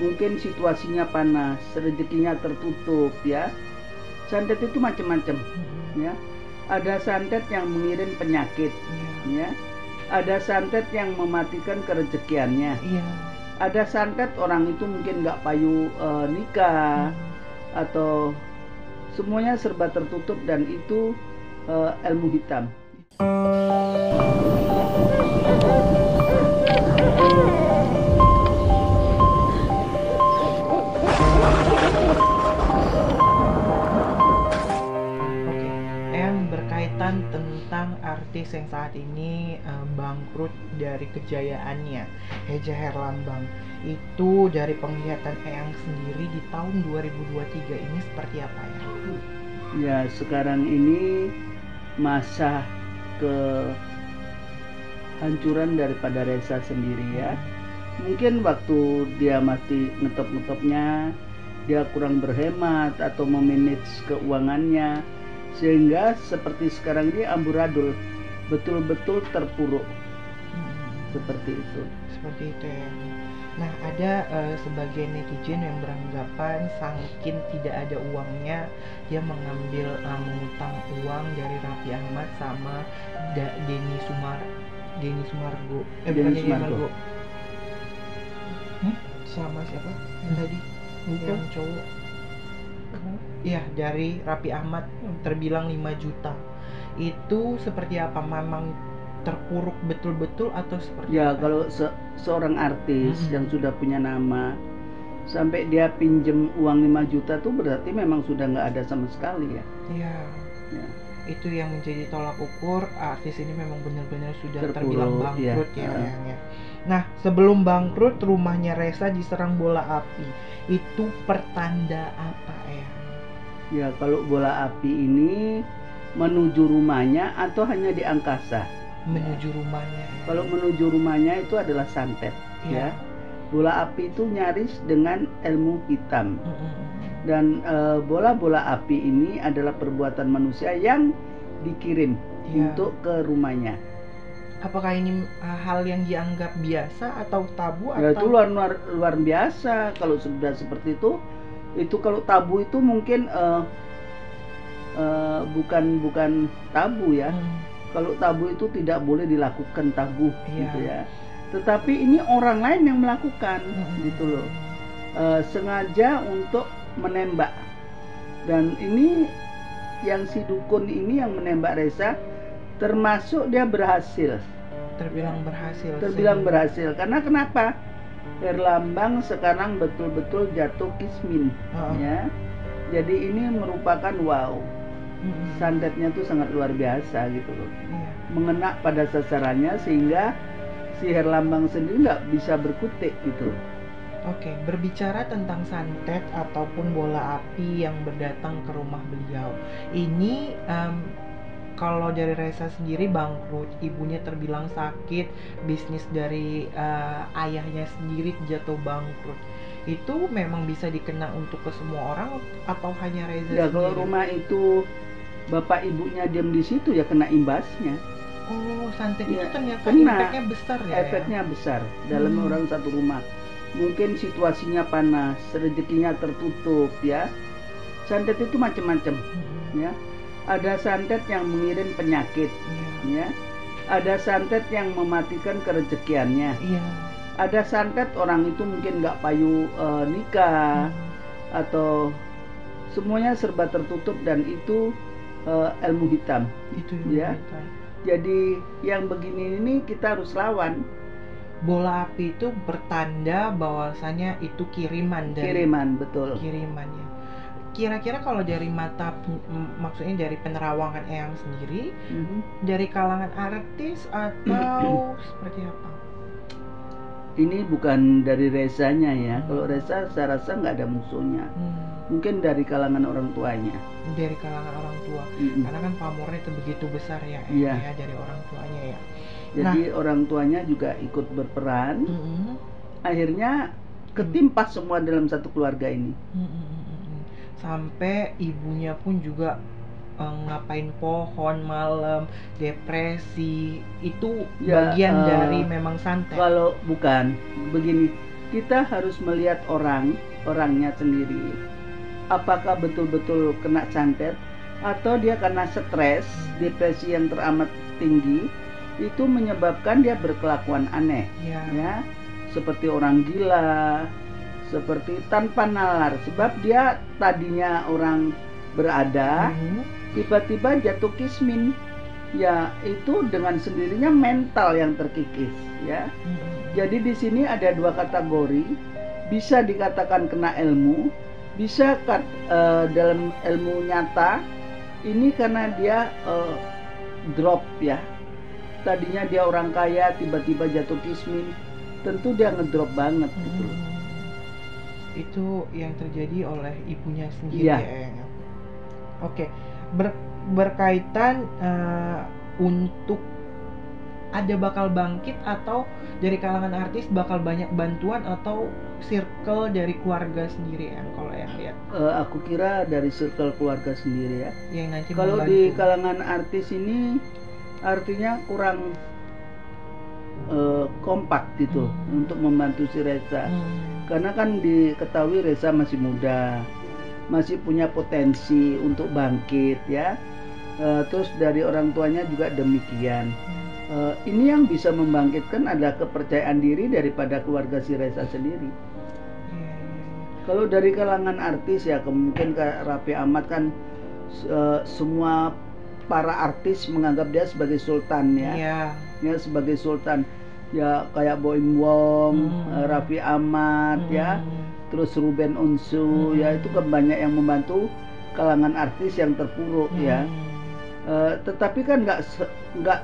mungkin situasinya panas, rezekinya tertutup ya. Santet itu macam-macam ya. Ada santet yang mengirim penyakit ya. Ada santet yang mematikan kerezekiannya. Ada santet orang itu mungkin nggak payu nikah atau semuanya serba tertutup, dan itu ilmu hitam. Berkaitan tentang artis yang saat ini bangkrut dari kejayaannya, Reza Herlambang, itu dari penglihatan Eyang sendiri di tahun 2023 ini seperti apa ya? Ya, sekarang ini masa kehancuran daripada Reza sendiri ya. Mungkin waktu dia mati ngetop-ngetopnya, dia kurang berhemat atau memanage keuangannya, sehingga seperti sekarang ini amburadul, betul-betul terpuruk. Seperti itu ya. Nah, ada sebagian netizen yang beranggapan saking tidak ada uangnya, dia mengambil mengutang uang dari Raffi Ahmad sama Denny Sumargo. Sama siapa yang tadi? Yang cowok. Iya, dari Raffi Ahmad terbilang 5 juta. Itu seperti apa? Memang terpuruk betul-betul atau seperti ya apa? Kalau seorang artis yang sudah punya nama sampai dia pinjem uang 5 juta tuh berarti memang sudah nggak ada sama sekali ya. Iya. Ya. Itu yang menjadi tolak ukur artis ini memang benar-benar sudah terbilang bangkrut ya. Nah, sebelum bangkrut rumahnya Reza diserang bola api. Itu pertanda apa ya? Ya, kalau bola api ini menuju rumahnya atau hanya di angkasa? Menuju rumahnya. Kalau menuju rumahnya itu adalah santet ya. Bola api itu nyaris dengan ilmu hitam. Dan bola-bola api ini adalah perbuatan manusia yang dikirim untuk ke rumahnya. Apakah ini hal yang dianggap biasa atau tabu? Ya, itu luar biasa kalau sudah seperti itu. Itu kalau tabu itu mungkin bukan tabu ya. Kalau tabu itu tidak boleh dilakukan tabu gitu ya. Tetapi ini orang lain yang melakukan gitu loh. Sengaja untuk menembak. Dan ini yang si dukun ini yang menembak Reza, termasuk dia berhasil. Terbilang berhasil. Karena kenapa? Herlambang sekarang betul-betul jatuh kismin ya. Jadi ini merupakan santetnya tuh sangat luar biasa gitu loh. Mengena pada sasarannya sehingga si Herlambang sendiri nggak bisa berkutik gitu. Oke, berbicara tentang santet ataupun bola api yang berdatang ke rumah beliau, ini kalau dari Reza sendiri bangkrut, ibunya terbilang sakit, bisnis dari ayahnya sendiri jatuh bangkrut. Itu memang bisa dikena untuk ke semua orang atau hanya Reza sendiri? Kalau rumah itu bapak ibunya diam di situ ya kena imbasnya. Oh, santet itu ternyata efeknya besar ya? Efeknya besar dalam orang satu rumah. Mungkin situasinya panas, rezekinya tertutup ya. Santet itu macam-macam ya. Ada santet yang mengirim penyakit ya. Ada santet yang mematikan kerezekiannya. Ada santet orang itu mungkin nggak payu nikah atau semuanya serba tertutup, dan itu ilmu hitam. Itu ya. Jadi yang begini ini kita harus lawan. Bola api itu bertanda bahwasanya itu kiriman betul. Kirimannya. Kira-kira kalau dari maksudnya dari penerawangan Eyang sendiri, dari kalangan artis atau seperti apa? Ini bukan dari Rezanya ya. Kalau Reza saya rasa nggak ada musuhnya. Mungkin dari kalangan orang tuanya. Dari kalangan orang tua. Karena kan pamornya itu begitu besar ya, ya dari orang tuanya ya. Jadi orang tuanya juga ikut berperan. Akhirnya ketimpas semua dalam satu keluarga ini. Sampai ibunya pun juga ngapain pohon malam, depresi, itu bagian dari memang santet. Kalau bukan begini, kita harus melihat orangnya sendiri. Apakah betul-betul kena santet atau dia karena stres, depresi yang teramat tinggi itu menyebabkan dia berkelakuan aneh, ya, seperti orang gila, seperti tanpa nalar, sebab dia tadinya orang berada, tiba-tiba jatuh kismin, ya itu dengan sendirinya mental yang terkikis, ya. Jadi di sini ada dua kategori, bisa dikatakan kena ilmu, bisa dalam ilmu nyata. Ini karena dia drop, ya. Tadinya dia orang kaya, tiba-tiba jatuh kismin, tentu dia ngedrop banget gitu. Itu yang terjadi oleh ibunya sendiri, ya. Oke, berkaitan untuk ada bakal bangkit atau dari kalangan artis bakal banyak bantuan atau circle dari keluarga sendiri ya, kalau yang lihat? Aku kira dari circle keluarga sendiri ya. Yang nanti kalau membantu. Di kalangan artis ini artinya kurang kompak gitu untuk membantu si Reza. Karena kan diketahui Reza masih muda, masih punya potensi untuk bangkit, ya. Terus dari orang tuanya juga demikian. Ini yang bisa membangkitkan adalah kepercayaan diri daripada keluarga si Reza sendiri. Kalau dari kalangan artis ya mungkin kayak Raffi Ahmad kan semua para artis menganggap dia sebagai sultan, ya. Ya, sebagai sultan. Ya kayak Boim Wong, Raffi Ahmad, ya. Terus Ruben Onsu, ya itu kan banyak yang membantu kalangan artis yang terpuruk, ya. Tetapi kan nggak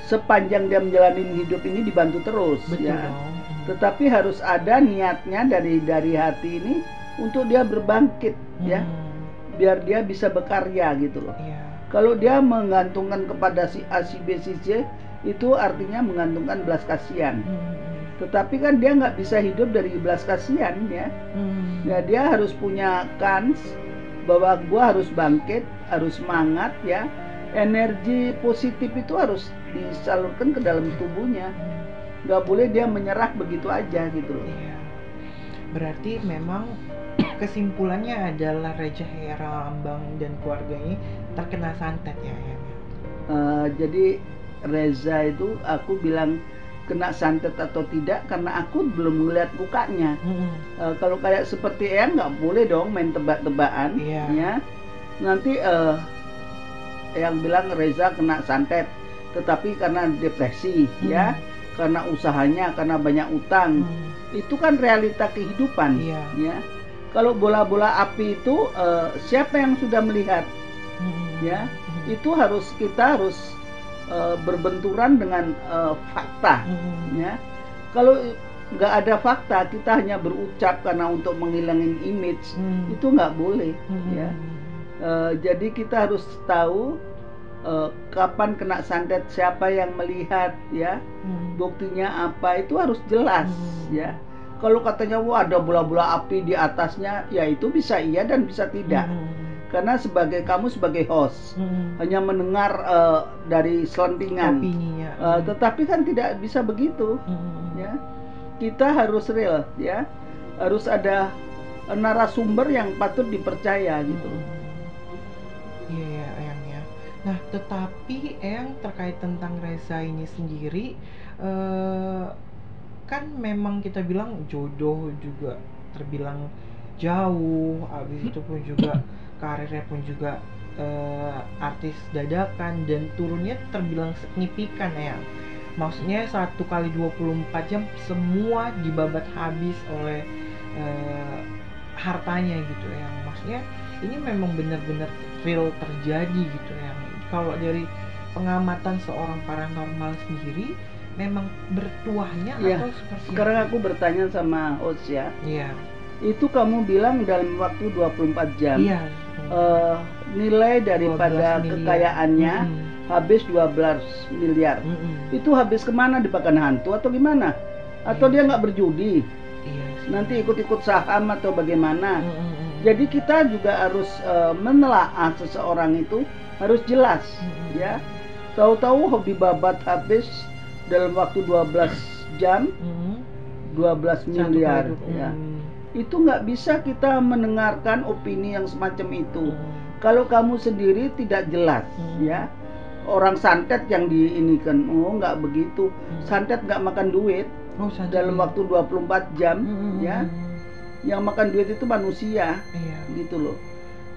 sepanjang dia menjalani hidup ini dibantu terus. Betul, ya. Tetapi harus ada niatnya dari hati ini untuk dia berbangkit, ya, biar dia bisa berkarya gitu loh. Kalau dia menggantungkan kepada si A, si B, si C, itu artinya menggantungkan belas kasihan. Tetapi kan dia nggak bisa hidup dari belas kasihan, ya. Ya dia harus punya kans bahwa gua harus bangkit, harus semangat, ya. Energi positif itu harus disalurkan ke dalam tubuhnya. Nggak boleh dia menyerah begitu aja gitu loh. Berarti memang kesimpulannya adalah Reza Herlambang dan keluarganya terkena santet, ya. Jadi Reza itu aku bilang kena santet atau tidak karena aku belum melihat mukanya. Kalau kayak seperti Eyang nggak boleh dong main tebak-tebakan, ya. Nanti yang bilang Reza kena santet, tetapi karena depresi, ya, karena usahanya, karena banyak utang. Itu kan realita kehidupan, ya. Kalau bola-bola api itu siapa yang sudah melihat, ya? Itu kita harus berbenturan dengan fakta, ya. Kalau nggak ada fakta, kita hanya berucap karena untuk menghilangin image, itu nggak boleh, ya. Jadi kita harus tahu kapan kena santet, siapa yang melihat, ya, buktinya apa, itu harus jelas, ya. Kalau katanya wah ada bola-bola api di atasnya, ya itu bisa iya dan bisa tidak. Karena kamu sebagai host hanya mendengar dari selentingan, tetapi kan tidak bisa begitu, ya. Kita harus real, ya, harus ada narasumber yang patut dipercaya gitu. Iya, Eyang, ya. Nah, tetapi Eyang terkait tentang Reza ini sendiri, kan memang kita bilang jodoh juga terbilang jauh, habis itu pun juga karirnya pun juga artis dadakan dan turunnya terbilang signifikan, ya. Maksudnya 1x24 jam semua dibabat habis oleh hartanya gitu, ya. Maksudnya ini memang benar-benar real terjadi gitu, ya. Kalau dari pengamatan seorang paranormal sendiri memang bertuahnya, atau seperti sekarang aku bertanya sama host, ya. Iya. Itu kamu bilang dalam waktu 24 jam. Iya. Nilai daripada kekayaannya habis 12 miliar. Itu habis kemana? Dimakan hantu atau gimana? Atau dia nggak berjudi? Nanti ikut-ikut saham atau bagaimana? Jadi kita juga harus menelaah seseorang itu harus jelas, ya. Tahu-tahu hobi babat habis dalam waktu 12 jam, 12 Satu miliar kali itu. ya. Itu nggak bisa kita mendengarkan opini yang semacam itu. Hmm. Kalau kamu sendiri tidak jelas ya, orang santet yang diinikan, oh nggak begitu. Santet nggak makan duit Oh, santet dalam iya. waktu 24 jam ya. Yang makan duit itu manusia Iya. gitu loh.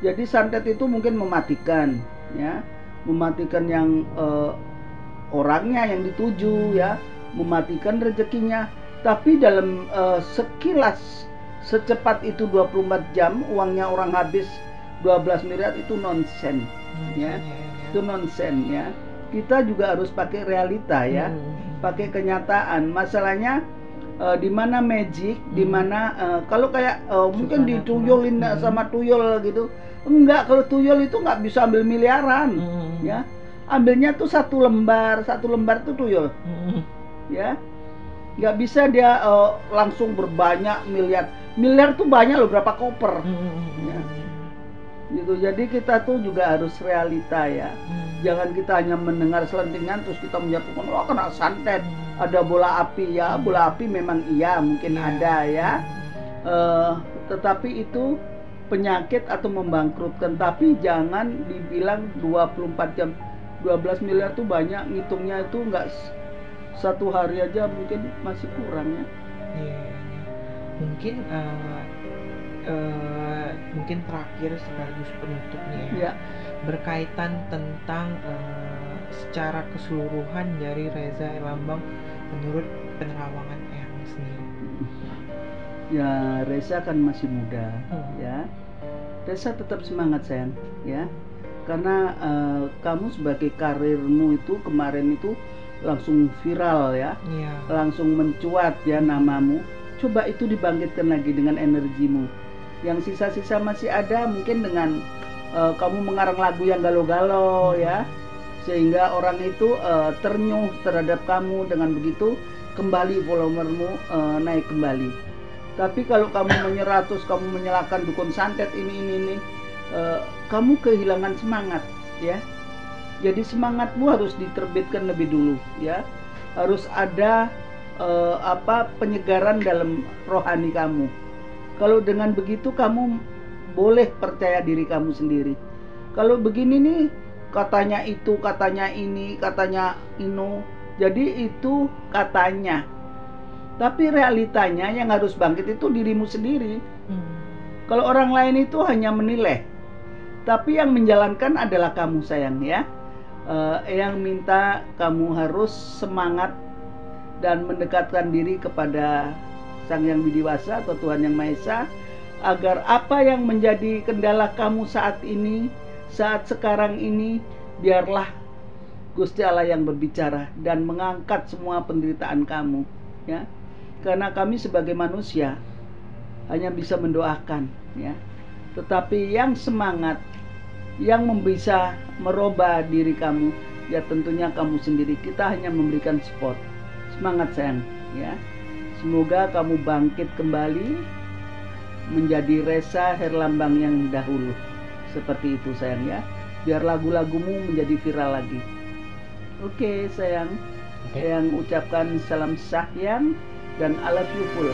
Jadi santet itu mungkin mematikan ya, mematikan yang orangnya yang dituju ya, mematikan rezekinya. Tapi dalam sekilas secepat itu 24 jam uangnya orang habis 12 miliar itu nonsen ya. Itu nonsen ya. Kita juga harus pakai realita ya, pakai kenyataan. Masalahnya di mana magic, di mana kalau kayak mungkin dituyulin sama tuyul gitu. Enggak, kalau tuyul itu nggak bisa ambil miliaran ya. Ambilnya tuh satu lembar tuh tuyul ya. Nggak bisa dia langsung berbanyak miliar tuh banyak loh, berapa koper ya. Gitu. Jadi kita tuh juga harus realita ya. Jangan kita hanya mendengar selentingan terus kita menjatuhkan, oh kena santet, ada bola api ya. Bola api memang iya mungkin ada ya, tetapi itu penyakit atau membangkrutkan. Tapi jangan dibilang 24 jam 12 miliar tuh banyak, ngitungnya itu enggak satu hari aja mungkin masih kurang ya. Iya. Mungkin mungkin terakhir sekaligus penutupnya ya. Berkaitan tentang secara keseluruhan dari Reza Herlambang menurut penerawangan Eyang sendiri. Ya, Reza kan masih muda ya. Reza tetap semangat sayang ya. Karena kamu sebagai karirmu itu kemarin itu langsung viral ya. Langsung mencuat ya namamu. Coba itu dibangkitkan lagi dengan energimu. Yang sisa-sisa masih ada mungkin dengan kamu mengarang lagu yang galau-galau ya, sehingga orang itu ternyuh terhadap kamu. Dengan begitu kembali volumemu naik kembali. Tapi kalau kamu menyerah terus kamu menyalahkan dukun santet ini kamu kehilangan semangat ya. Jadi semangatmu harus diterbitkan lebih dulu ya. Harus ada penyegaran dalam rohani kamu. Kalau dengan begitu kamu boleh percaya diri kamu sendiri. Kalau begini nih, katanya itu, katanya ini, katanya inu, jadi itu katanya. Tapi realitanya yang harus bangkit itu dirimu sendiri. Kalau orang lain itu hanya menilai, tapi yang menjalankan adalah kamu sayang ya. Yang minta kamu harus semangat dan mendekatkan diri kepada Sang Yang Widiwasa atau Tuhan Yang Maha Esa, agar apa yang menjadi kendala kamu saat ini, saat sekarang ini, biarlah Gusti Allah yang berbicara dan mengangkat semua penderitaan kamu ya. Karena kami sebagai manusia hanya bisa mendoakan ya. Tetapi yang semangat, yang bisa merubah diri kamu ya tentunya kamu sendiri. Kita hanya memberikan support. Semangat sayang ya. Semoga kamu bangkit kembali menjadi Reza Herlambang yang dahulu. Seperti itu sayang ya. Biar lagu-lagumu menjadi viral lagi. Oke sayang. Yang ucapkan salam sayang dan I love you full.